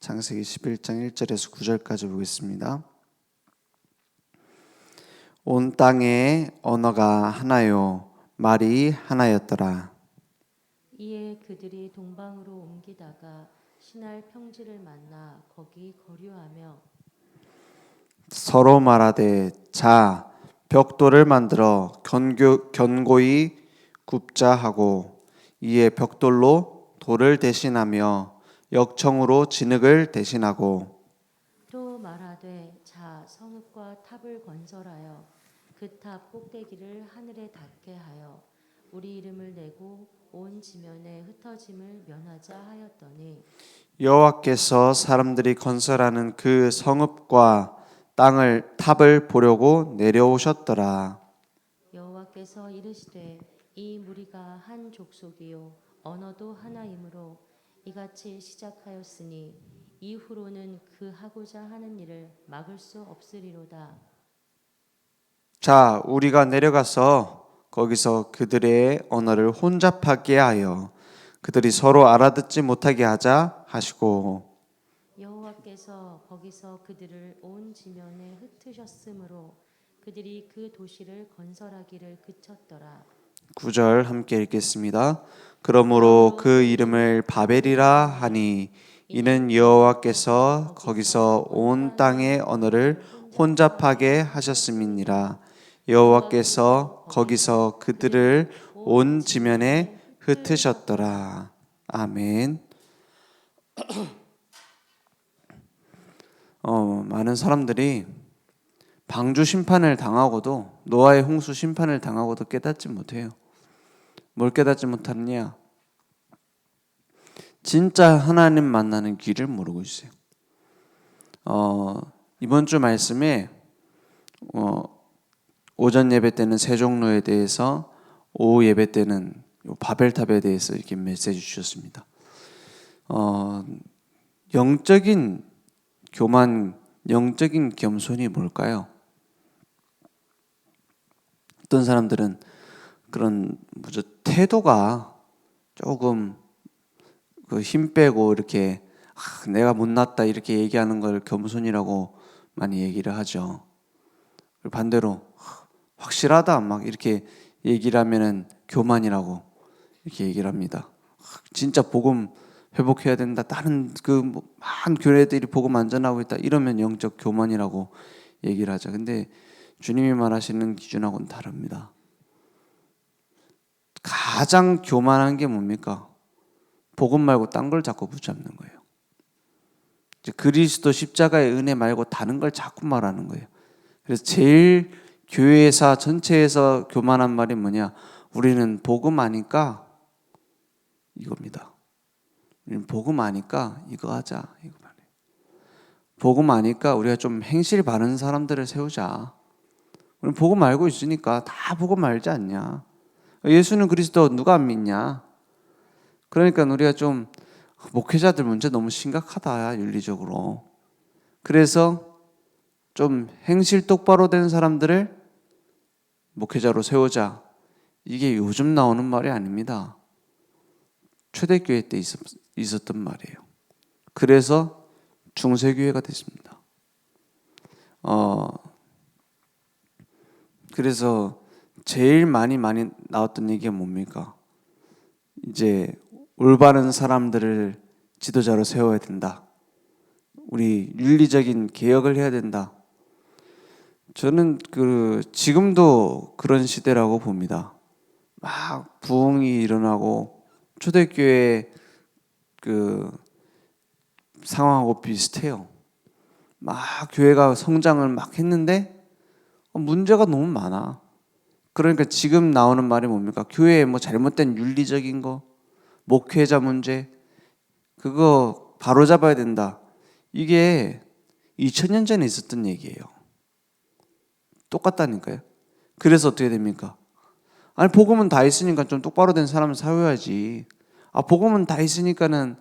창세기 11장 1절에서 9절까지 보겠습니다. 온 땅에 언어가 하나요 말이 하나였더라. 이에 그들이 동방으로 옮기다가 신할 평지를 만나 거기 거류하며 서로 말하되 자 벽돌을 만들어 견고히 굽자 하고 이에 벽돌로 돌을 대신하며 역청으로 진흙을 대신하고 또 말하되 자 성읍과 탑을 건설하여 그 탑 꼭대기를 하늘에 닿게 하여 우리 이름을 내고 온 지면에 흩어짐을 면하자 하였더니 여호와께서 사람들이 건설하는 그 성읍과 탑을 보려고 내려오셨더라. 여호와께서 이르시되 이 무리가 한 족속이요 언어도 하나이므로 이같이 시작하였으니 이후로는 그 하고자 하는 일을 막을 수 없으리로다. 자, 우리가 내려가서 거기서 그들의 언어를 혼잡하게 하여 그들이 서로 알아듣지 못하게 하자 하시고 여호와께서 거기서 그들을 온 지면에 흩으셨으므로 그들이 그 도시를 건설하기를 그쳤더라. 9절 함께 읽겠습니다. 그러므로 그 이름을 바벨이라 하니 이는 여호와께서 거기서 온 땅의 언어를 혼잡하게 하셨음이니라. 여호와께서 거기서 그들을 온 지면에 흩으셨더라. 아멘. 많은 사람들이 방주 심판을 당하고도 노아의 홍수 심판을 당하고도 깨닫지 못해요. 뭘 깨닫지 못하느냐? 진짜 하나님 만나는 길을 모르고 있어요. 이번 주 말씀에 오전 예배 때는 세종로에 대해서, 오후 예배 때는 바벨탑에 대해서 이렇게 메시지 주셨습니다. 영적인 교만, 영적인 겸손이 뭘까요? 어떤 사람들은 그런 태도가 조금 힘 빼고 이렇게 내가 못났다 이렇게 얘기하는 걸 겸손이라고 많이 얘기를 하죠. 반대로 확실하다 막 이렇게 얘기를 하면은 교만이라고 이렇게 얘기를 합니다. 진짜 복음 회복해야 된다. 다른 많은 교회들이 복음 안 전하고 있다. 이러면 영적 교만이라고 얘기를 하죠. 근데 주님이 말하시는 기준하고는 다릅니다. 가장 교만한 게 뭡니까? 복음 말고 딴 걸 자꾸 붙잡는 거예요. 그리스도 십자가의 은혜 말고 다른 걸 자꾸 말하는 거예요. 그래서 제일 교회사 전체에서 교만한 말이 뭐냐? 우리는 복음 아니까 이겁니다. 우리는 복음 아니까 이거 하자. 이거 말이에요. 복음 아니까 우리가 좀 행실 바른 사람들을 세우자. 우리는 복음 알고 있으니까 다 복음 알지 않냐? 예수는 그리스도 누가 안 믿냐? 그러니까 우리가 좀 목회자들 문제 너무 심각하다 윤리적으로. 그래서 좀 행실 똑바로 된 사람들을 목회자로 세우자. 이게 요즘 나오는 말이 아닙니다. 초대교회 때 있었던 말이에요. 그래서 중세교회가 됐습니다. 그래서 제일 많이 나왔던 얘기가 뭡니까? 이제 올바른 사람들을 지도자로 세워야 된다. 우리 윤리적인 개혁을 해야 된다. 저는 지금도 그런 시대라고 봅니다. 막 부흥이 일어나고 초대교회 상황하고 비슷해요. 막 교회가 성장을 막 했는데 문제가 너무 많아. 그러니까 지금 나오는 말이 뭡니까? 교회에 잘못된 윤리적인 거, 목회자 문제, 그거 바로잡아야 된다. 이게 2000년 전에 있었던 얘기예요. 똑같다니까요. 그래서 어떻게 됩니까? 아니 복음은 다 있으니까 좀 똑바로 된 사람을 세워야지. 복음은 다 있으니까는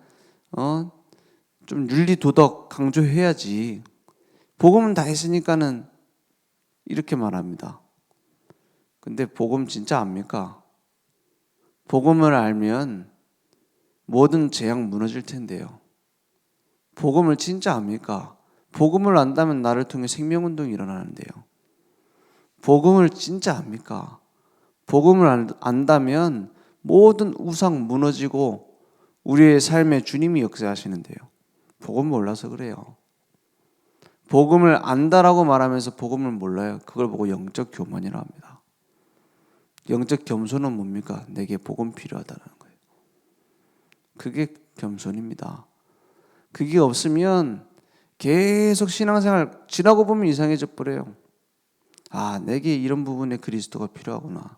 좀 윤리 도덕 강조해야지. 복음은 다 있으니까는 이렇게 말합니다. 근데 복음 진짜 압니까? 복음을 알면 모든 재앙 무너질 텐데요. 복음을 진짜 압니까? 복음을 안다면 나를 통해 생명운동이 일어나는데요. 복음을 진짜 압니까? 복음을 안다면 모든 우상 무너지고 우리의 삶에 주님이 역사하시는데요. 복음 몰라서 그래요. 복음을 안다라고 말하면서 복음을 몰라요. 그걸 보고 영적 교만이라고 합니다. 영적 겸손은 뭡니까? 내게 복음 필요하다는 거예요. 그게 겸손입니다. 그게 없으면 계속 신앙생활 지나고 보면 이상해져 버려요. 아, 내게 이런 부분에 그리스도가 필요하구나.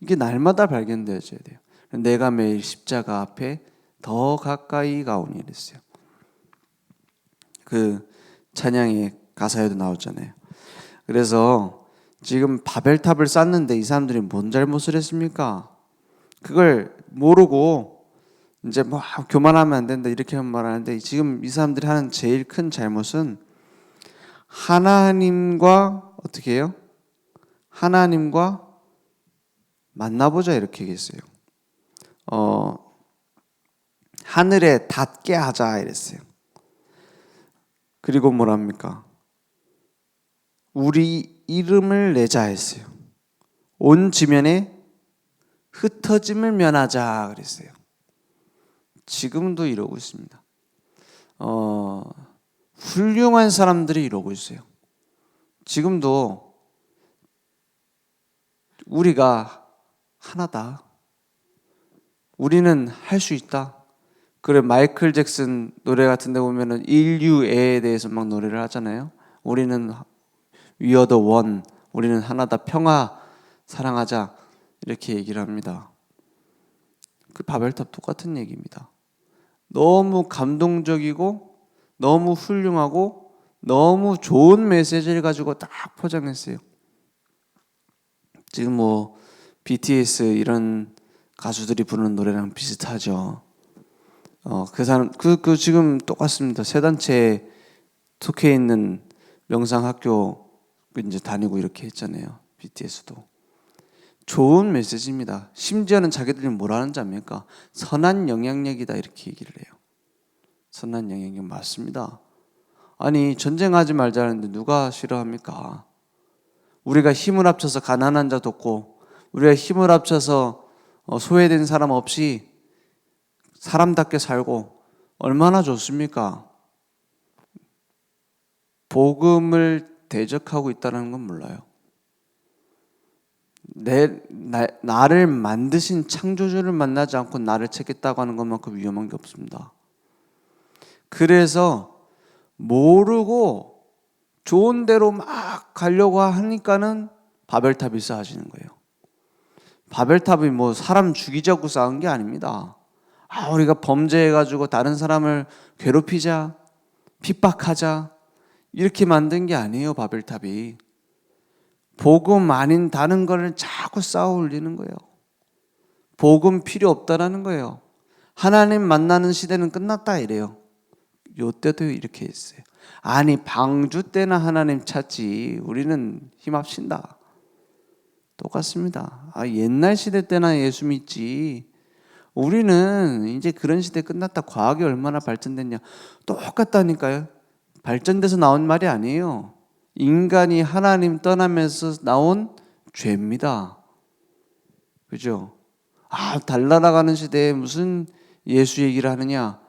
이게 날마다 발견되어져야 돼요. 내가 매일 십자가 앞에 더 가까이 가오니 이랬어요. 그 찬양의 가사에도 나오잖아요. 그래서 지금 바벨탑을 쌓는데 이 사람들이 뭔 잘못을 했습니까? 그걸 모르고 이제 뭐 교만하면 안 된다 이렇게 말하는데, 지금 이 사람들이 하는 제일 큰 잘못은 하나님과 어떻게 해요? 하나님과 만나보자 이렇게 얘기했어요. 하늘에 닿게 하자 이랬어요. 그리고 뭐랍니까? 우리 이름을 내자 했어요. 온 지면에 흩어짐을 면하자 그랬어요. 지금도 이러고 있습니다. 훌륭한 사람들이 이러고 있어요. 지금도 우리가 하나다. 우리는 할 수 있다. 그래, 마이클 잭슨 노래 같은 데 보면은 인류애에 대해서 막 노래를 하잖아요. 우리는 We are the one. 우리는 하나다. 평화 사랑하자. 이렇게 얘기를 합니다. 그 바벨탑 똑같은 얘기입니다. 너무 감동적이고 너무 훌륭하고 너무 좋은 메시지를 가지고 딱 포장했어요. 지금 뭐 BTS 이런 가수들이 부르는 노래랑 비슷하죠. 그 사람 그 지금 똑같습니다. 세 단체에 속해 있는 명상학교 이제 다니고 이렇게 했잖아요. BTS도 좋은 메시지입니다. 심지어는 자기들이 뭐라는지 압니까? 선한 영향력이다 이렇게 얘기를 해요. 선한 영향력 맞습니다. 아니 전쟁하지 말자는데 누가 싫어합니까? 우리가 힘을 합쳐서 가난한 자 돕고 우리가 힘을 합쳐서 소외된 사람 없이 사람답게 살고 얼마나 좋습니까? 복음을 대적하고 있다는 건 몰라요. 나를 만드신 창조주를 만나지 않고 나를 찾겠다고 하는 것만큼 위험한 게 없습니다. 그래서 모르고 좋은 대로 막 가려고 하니까는 바벨탑이 쌓아지는 거예요. 바벨탑이 뭐 사람 죽이자고 쌓은 게 아닙니다. 우리가 범죄해가지고 다른 사람을 괴롭히자, 핍박하자 이렇게 만든 게 아니에요. 바벨탑이 복음 아닌 다른 거를 자꾸 쌓아 올리는 거예요. 복음 필요 없다라는 거예요. 하나님 만나는 시대는 끝났다 이래요. 요때도 이렇게 했어요. 아니 방주 때나 하나님 찾지 우리는 힘합신다. 똑같습니다. 옛날 시대 때나 예수 믿지 우리는 이제 그런 시대 끝났다. 과학이 얼마나 발전됐냐. 똑같다니까요. 발전돼서 나온 말이 아니에요. 인간이 하나님 떠나면서 나온 죄입니다. 그죠? 달나라가는 시대에 무슨 예수 얘기를 하느냐.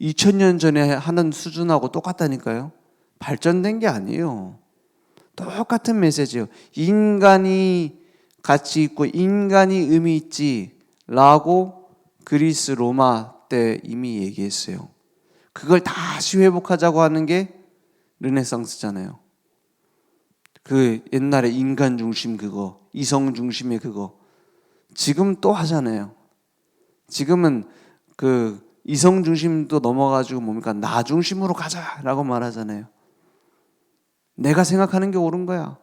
2000년 전에 하는 수준하고 똑같다니까요. 발전된 게 아니에요. 똑같은 메시지예요. 인간이 가치 있고 인간이 의미 있지 라고 그리스 로마 때 이미 얘기했어요. 그걸 다시 회복하자고 하는 게 르네상스잖아요. 그 옛날에 인간 중심 그거, 이성 중심의 그거 지금 또 하잖아요. 지금은 그 이성 중심도 넘어가지고 뭡니까? 나 중심으로 가자라고 말하잖아요. 내가 생각하는 게 옳은 거야.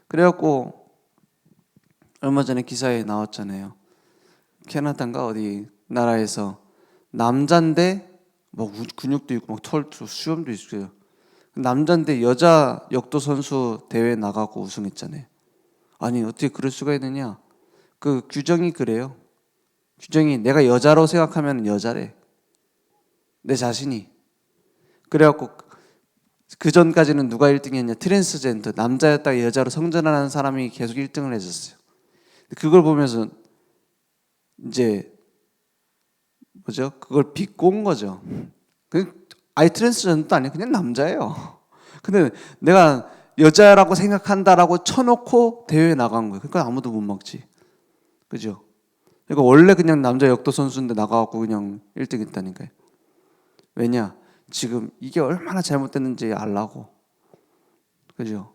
그래갖고 얼마 전에 기사에 나왔잖아요. 캐나다인가 어디 나라에서 남잔데 뭐 근육도 있고 막 털도 수염도 있어요. 남잔데 여자 역도 선수 대회 나가고 우승했잖아요. 아니 어떻게 그럴 수가 있느냐? 그 규정이 그래요. 규정이 내가 여자로 생각하면 여자래. 내 자신이. 그래갖고 그 전까지는 누가 1등이었냐? 트랜스젠더, 남자였다가 여자로 성전하는 사람이 계속 1등을 해줬어요. 그걸 보면서 이제 뭐죠? 그걸 비꼬은 거죠. 아예 트랜스젠더도 아니에요. 그냥 남자예요. 근데 내가 여자라고 생각한다라고 쳐놓고 대회에 나간 거예요. 그러니까 아무도 못 막지. 그죠? 그러니까 원래 그냥 남자 역도 선수인데 나가갖고 그냥 1등 했다니까요. 왜냐? 지금 이게 얼마나 잘못됐는지 알라고. 그죠?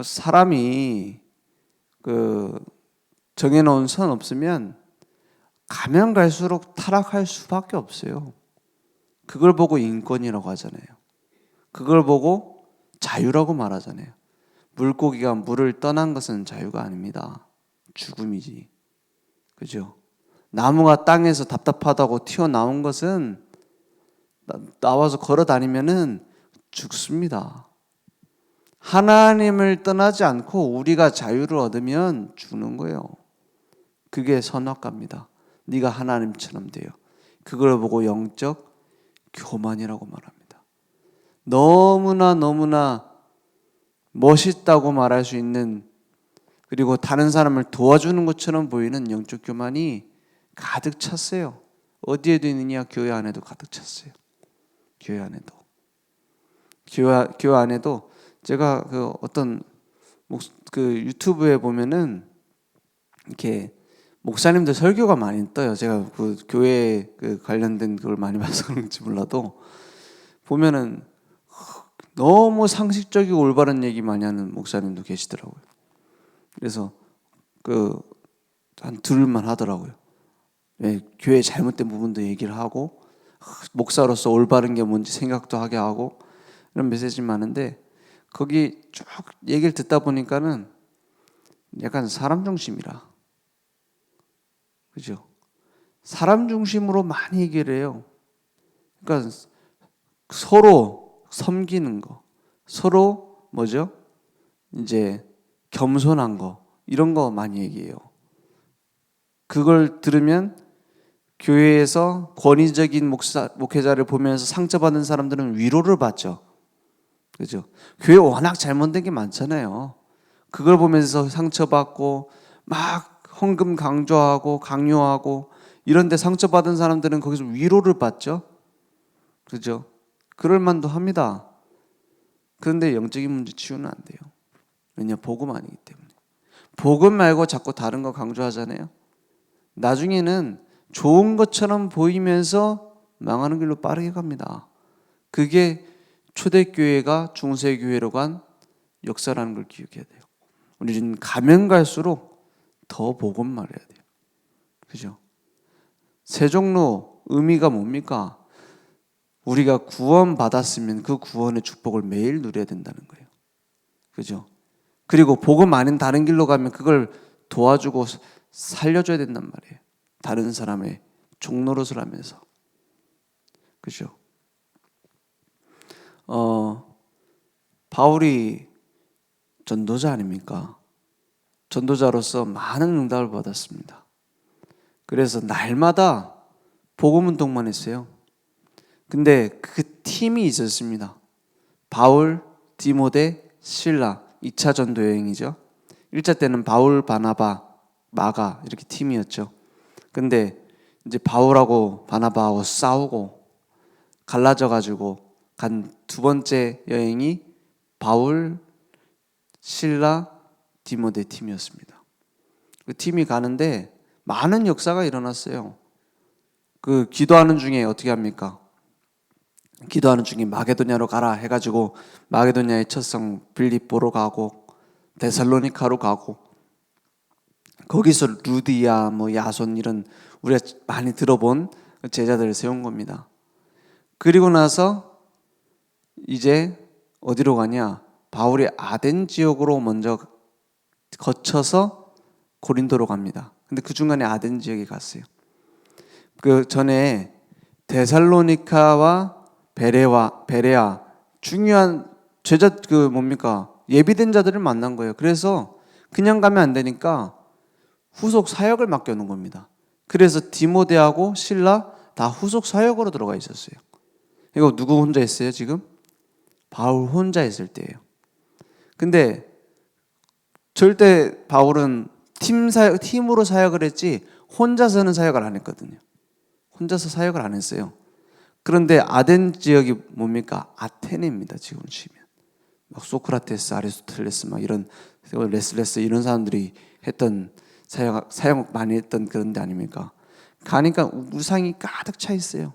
사람이 그 정해놓은 선 없으면 가면 갈수록 타락할 수밖에 없어요. 그걸 보고 인권이라고 하잖아요. 그걸 보고 자유라고 말하잖아요. 물고기가 물을 떠난 것은 자유가 아닙니다. 죽음이지. 그죠? 나무가 땅에서 답답하다고 튀어나온 것은 나와서 걸어 다니면은 죽습니다. 하나님을 떠나지 않고 우리가 자유를 얻으면 죽는 거예요. 그게 선악과입니다. 네가 하나님처럼 돼요. 그걸 보고 영적 교만이라고 말합니다. 너무나 멋있다고 말할 수 있는, 그리고 다른 사람을 도와주는 것처럼 보이는 영적 교만이 가득 찼어요. 어디에도 있느냐? 교회 안에도 가득 찼어요. 교회 안에도. 교회 안에도 제가 그 어떤 그 유튜브에 보면은 이렇게 목사님들 설교가 많이 떠요. 제가 그 교회 그 관련된 걸 많이 봐서 그런지 몰라도 보면은 너무 상식적이고 올바른 얘기 많이 하는 목사님도 계시더라고요. 그래서 그 한 둘만 하더라고요. 네, 교회 잘못된 부분도 얘기를 하고 목사로서 올바른 게 뭔지 생각도 하게 하고 이런 메시지 많은데, 거기 쭉 얘기를 듣다 보니까는 약간 사람 중심이라. 그죠? 사람 중심으로 많이 얘기를 해요. 그러니까 서로 섬기는 거, 서로 뭐죠? 이제 겸손한 거, 이런 거 많이 얘기해요. 그걸 들으면 교회에서 권위적인 목회자를 보면서 상처받은 사람들은 위로를 받죠. 그죠? 교회 워낙 잘못된 게 많잖아요. 그걸 보면서 상처받고 막 헌금 강조하고 강요하고 이런데 상처받은 사람들은 거기서 위로를 받죠. 그죠? 그럴 만도 합니다. 그런데 영적인 문제 치유는 안 돼요. 왜냐? 복음 아니기 때문에. 복음 말고 자꾸 다른 거 강조하잖아요. 나중에는 좋은 것처럼 보이면서 망하는 길로 빠르게 갑니다. 그게 초대교회가 중세교회로 간 역사라는 걸 기억해야 돼요. 우리는 가면 갈수록 더 복음 말해야 돼요. 그죠? 세종로 의미가 뭡니까? 우리가 구원 받았으면 그 구원의 축복을 매일 누려야 된다는 거예요. 그죠? 그리고 복음 아닌 다른 길로 가면 그걸 도와주고 살려줘야 된단 말이에요. 다른 사람의 종노릇을 하면서. 그죠? 바울이 전도자 아닙니까? 전도자로서 많은 응답을 받았습니다. 그래서 날마다 복음 운동만 했어요. 근데 그 팀이 있었습니다. 바울, 디모데, 실라 2차 전도 여행이죠. 1차 때는 바울, 바나바, 마가 이렇게 팀이었죠. 근데 이제 바울하고 바나바하고 싸우고 갈라져 가지고 간 두 번째 여행이 바울, 실라, 디모데 팀이었습니다. 그 팀이 가는데 많은 역사가 일어났어요. 그 기도하는 중에 어떻게 합니까? 기도하는 중에 마게도냐로 가라 해가지고 마게도냐의 첫 성 빌립보로 가고 데살로니카로 가고, 거기서 루디아, 뭐 야손 이런 우리가 많이 들어본 제자들을 세운 겁니다. 그리고 나서 이제 어디로 가냐? 바울이 아덴 지역으로 먼저 거쳐서 고린도로 갑니다. 근데 그 중간에 아덴 지역에 갔어요. 그 전에 데살로니카와 베레아 중요한 제자 그 뭡니까? 예비된 자들을 만난 거예요. 그래서 그냥 가면 안 되니까 후속 사역을 맡겨놓은 겁니다. 그래서 디모데하고 실라 다 후속 사역으로 들어가 있었어요. 이거 누구 혼자 했어요 지금? 바울 혼자 했을 때예요. 근데 절대 바울은 팀으로 사역을 했지 혼자서는 사역을 안 했거든요. 혼자서 사역을 안 했어요. 그런데 아덴 지역이 뭡니까? 아테네입니다. 지금 치면 막 소크라테스, 아리스토텔레스 막 이런 레슬레스 이런 사람들이 했던 사역 많이 했던 그런 데 아닙니까? 가니까 우상이 가득 차 있어요.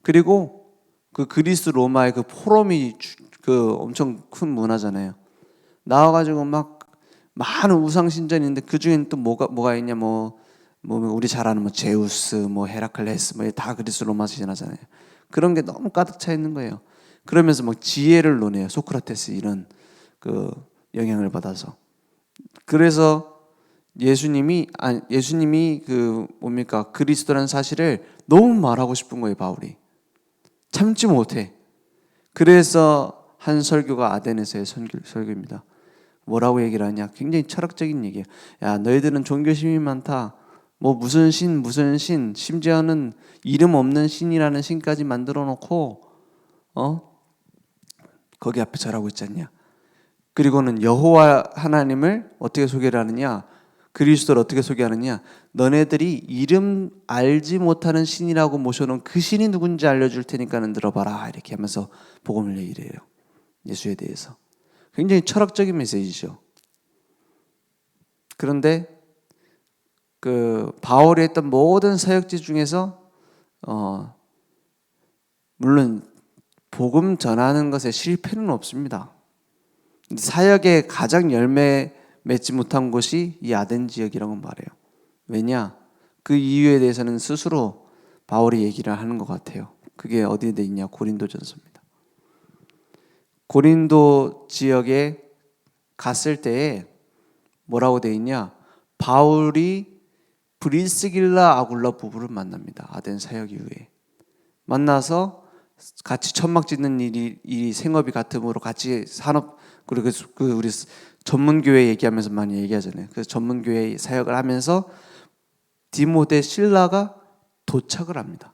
그리고 그 그리스 로마의 그 포럼이 그 엄청 큰 문화잖아요. 나와가지고 막 많은 우상 신전인데 그 중에는 또 뭐가 있냐 뭐 우리 잘 아는 뭐 제우스, 뭐 헤라클레스 뭐 다 그리스 로마 신화잖아요. 그런 게 너무 가득 차 있는 거예요. 그러면서 막 지혜를 논해요. 소크라테스 이런 그 영향을 받아서. 그래서 예수님이 그 뭡니까 그리스도라는 사실을 너무 말하고 싶은 거예요. 바울이 참지 못해. 그래서 한 설교가 아덴에서의 설교입니다. 뭐라고 얘기를 하냐? 굉장히 철학적인 얘기예요. 야, 너희들은 종교심이 많다. 뭐 무슨 신, 심지어는 이름 없는 신이라는 신까지 만들어 놓고 거기 앞에 절하고 있지 않냐? 그리고는 여호와 하나님을 어떻게 소개를 하느냐? 그리스도를 어떻게 소개하느냐? 너네들이 이름 알지 못하는 신이라고 모셔놓은 그 신이 누군지 알려줄 테니까는 들어봐라. 이렇게 하면서 복음을 얘기를 해요. 예수에 대해서. 굉장히 철학적인 메시지죠. 그런데 그 바울이 했던 모든 사역지 중에서 물론 복음 전하는 것에 실패는 없습니다. 사역에 가장 열매 맺지 못한 곳이 이 아덴 지역이라고 말해요. 왜냐? 그 이유에 대해서는 스스로 바울이 얘기를 하는 것 같아요. 그게 어디에 돼 있냐? 고린도전서입니다. 고린도 지역에 갔을 때에 뭐라고 돼 있냐? 바울이 브리스길라 아굴라 부부를 만납니다. 아덴 사역 이후에 만나서 같이 천막 짓는 일이 생업이 같음으로 같이 산업 그리고 그 우리 전문 교회 얘기하면서 많이 얘기하잖아요. 그래서 전문 교회 사역을 하면서 디모데 실라가 도착을 합니다.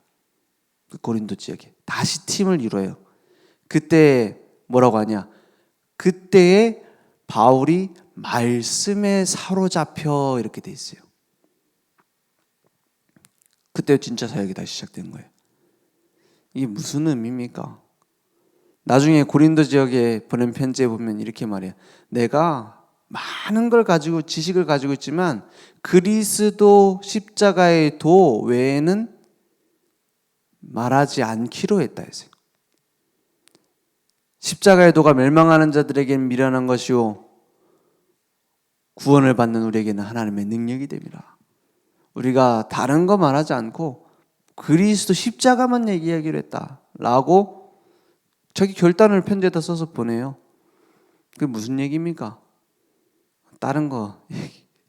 그 고린도 지역에 다시 팀을 이뤄요. 그때 뭐라고 하냐? 그때에 바울이 말씀에 사로잡혀 이렇게 돼 있어요. 그때 진짜 사역이 다시 시작된 거예요. 이게 무슨 의미입니까? 나중에 고린도 지역에 보낸 편지에 보면 이렇게 말해요. 내가 많은 걸 가지고 지식을 가지고 있지만 그리스도 십자가의 도 외에는 말하지 않기로 했다 했어요. 십자가의 도가 멸망하는 자들에게는 미련한 것이요 구원을 받는 우리에게는 하나님의 능력이 됩니다. 우리가 다른 거 말하지 않고 그리스도 십자가만 얘기하기로 했다라고 자기 결단을 편지에다 써서 보내요. 그게 무슨 얘기입니까? 다른 거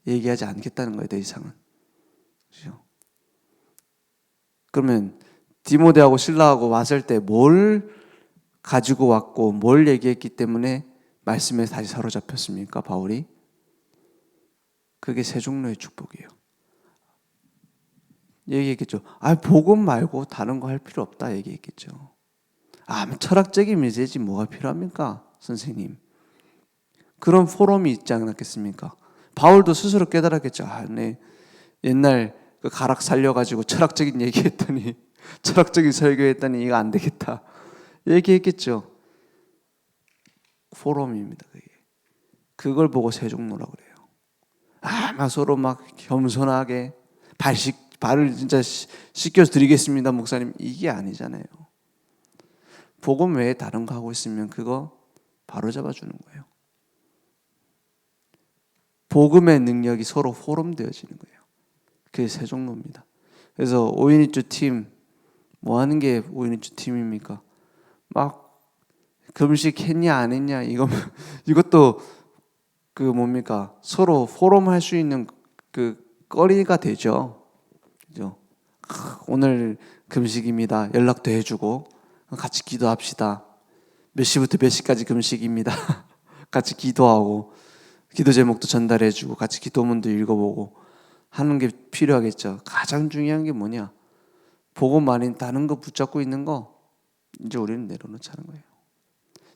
얘기하지 않겠다는 거예요. 더 이상은. 그렇죠? 그러면 디모데하고 실라하고 왔을 때 뭘 가지고 왔고 뭘 얘기했기 때문에 말씀에 다시 사로잡혔습니까? 바울이? 그게 세 종류의 축복이에요. 얘기했겠죠. 복음 말고 다른 거 할 필요 없다 얘기했겠죠. 철학적인 메시지 뭐가 필요합니까? 선생님. 그런 포럼이 있지 않았겠습니까? 바울도 스스로 깨달았겠죠. 네. 옛날 그 가락 살려가지고 철학적인 얘기했더니 철학적인 설교했더니 이거 안 되겠다. 얘기했겠죠. 포럼입니다. 그게. 그걸 보고 세 종류라고 그래요. 막 서로 막 겸손하게 발을 진짜 씻겨서 드리겠습니다, 목사님. 이게 아니잖아요. 복음 외에 다른 거 하고 있으면 그거 바로 잡아주는 거예요. 복음의 능력이 서로 포럼되어지는 거예요. 그게 세 종류입니다. 그래서 5인이주 팀, 뭐 하는 게 5인이주 팀입니까? 막 금식 했냐 안 했냐 이것도 그 뭡니까? 서로 포럼할 수 있는 그 거리가 되죠. 그죠? 오늘 금식입니다. 연락도 해주고 같이 기도합시다. 몇 시부터 몇 시까지 금식입니다. 같이 기도하고 기도 제목도 전달해주고 같이 기도문도 읽어보고 하는 게 필요하겠죠. 가장 중요한 게 뭐냐? 복음 아닌 다른 거 붙잡고 있는 거 이제 우리는 내려놓자는 거예요.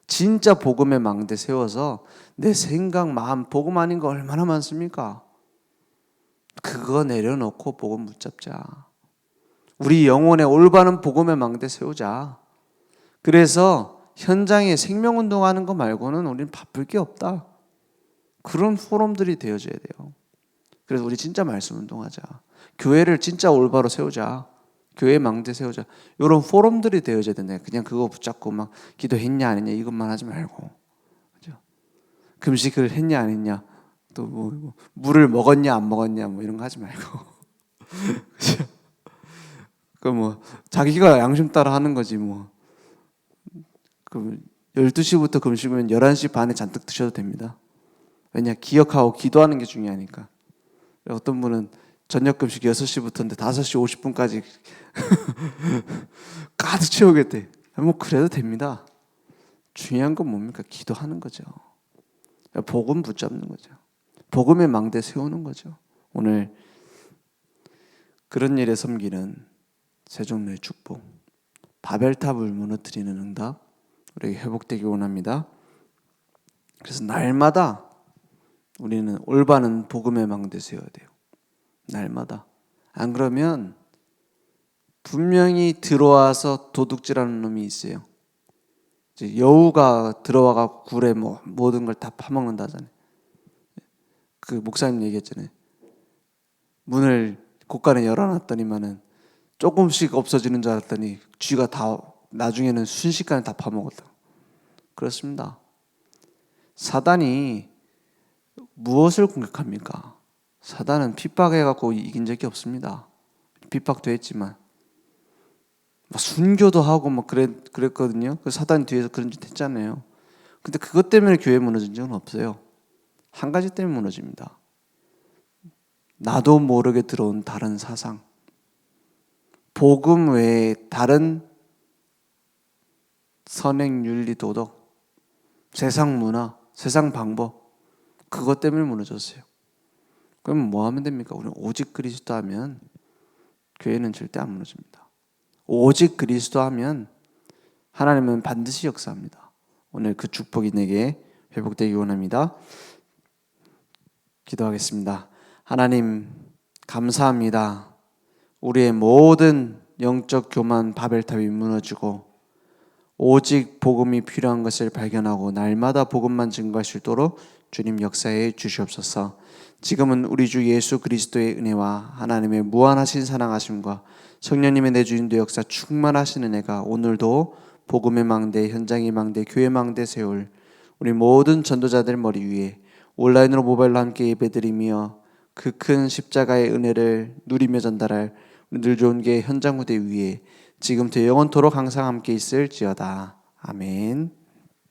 진짜 복음의 망대 세워서 내 생각, 마음, 복음 아닌 거 얼마나 많습니까? 그거 내려놓고 복음 붙잡자. 우리 영혼의 올바른 복음의 망대 세우자. 그래서 현장에 생명운동하는 거 말고는 우리는 바쁠 게 없다. 그런 포럼들이 되어져야 돼요. 그래서 우리 진짜 말씀 운동하자. 교회를 진짜 올바로 세우자. 교회 망대 세우자. 이런 포럼들이 되어져야 된다. 그냥 그거 붙잡고 막 기도했냐 안 했냐 이것만 하지 말고, 그죠? 금식을 했냐 안 했냐, 또 뭐 물을 먹었냐 안 먹었냐 뭐 이런 거 하지 말고, 그죠? 그 뭐 자기가 양심 따라 하는 거지 뭐. 그 12시부터 금식이면 11시 반에 잔뜩 드셔도 됩니다. 왜냐, 기억하고 기도하는 게 중요하니까. 어떤 분은 저녁 금식 6시부터인데 5시 50분까지 가득 채우겠대. 뭐 그래도 됩니다. 중요한 건 뭡니까? 기도하는 거죠. 복음 붙잡는 거죠. 복음의 망대 세우는 거죠. 오늘 그런 일에 섬기는 세종로의 축복, 바벨탑을 무너뜨리는 응답 우리에게 회복되기 원합니다. 그래서 날마다 우리는 올바른 복음의 망대 세워야 돼요. 날마다. 안 그러면 분명히 들어와서 도둑질하는 놈이 있어요. 이제 여우가 들어와가 굴에 뭐 모든 걸 다 파먹는다잖아요. 그 목사님 얘기했잖아요. 문을 곳간에 열어놨더니만은 조금씩 없어지는 줄 알았더니 쥐가 다 나중에는 순식간에 다 파먹었다. 그렇습니다. 사단이 무엇을 공격합니까? 사단은 핍박해갖고 이긴 적이 없습니다. 핍박도 했지만 순교도 하고 막 그랬거든요. 그 사단 뒤에서 그런 짓 했잖아요. 근데 그것 때문에 교회 무너진 적은 없어요. 한 가지 때문에 무너집니다. 나도 모르게 들어온 다른 사상, 복음 외에 다른 선행, 윤리, 도덕, 세상 문화, 세상 방법, 그것 때문에 무너졌어요. 그럼 뭐 하면 됩니까? 우리는 오직 그리스도 하면 교회는 절대 안 무너집니다. 오직 그리스도 하면 하나님은 반드시 역사합니다. 오늘 그 축복이 내게 회복되기 원합니다. 기도하겠습니다. 하나님 감사합니다. 우리의 모든 영적 교만 바벨탑이 무너지고 오직 복음이 필요한 것을 발견하고 날마다 복음만 증거할 수 있도록 주님 역사해 주시옵소서. 지금은 우리 주 예수 그리스도의 은혜와 하나님의 무한하신 사랑하심과 성령님의 내주인도 역사 충만하신 은혜가 오늘도 복음의 망대, 현장의 망대, 교회 망대 세울 우리 모든 전도자들 머리 위에 온라인으로 모바일로 함께 예배드리며 그 큰 십자가의 은혜를 누리며 전달할 늘 좋은 게 현장 무대 위에 지금부터 영원토록 항상 함께 있을지어다. 아멘.